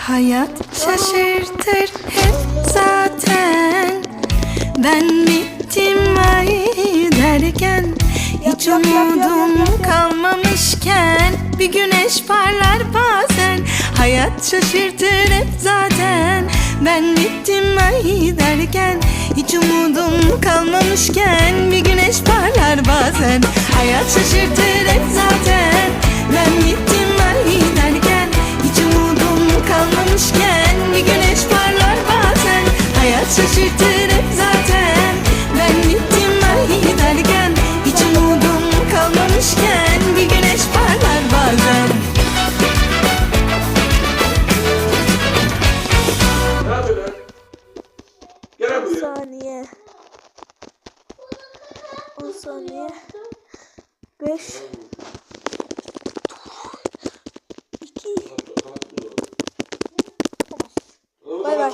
Hayat şaşırtır hep zaten. Ben bittim ay derken, hiç umudum kalmamışken bir güneş parlar bazen. Hayat şaşırtır hep zaten. Ben bittim ay derken, hiç umudum kalmamışken bir güneş parlar bazen. Hayat şaşırtır hep zaten. Ben bittim ay derken, hiç umudum kalmamışken bir güneş parlar bazen. Hayat şaşırtır hep zaten. Ben bittim ay derken, hiç umudum kalmamışken bir güneş parlar bazen. Ne yapıyorsun? Gel 10 buraya. saniye. 10 saniye. 5 2 Bay bay.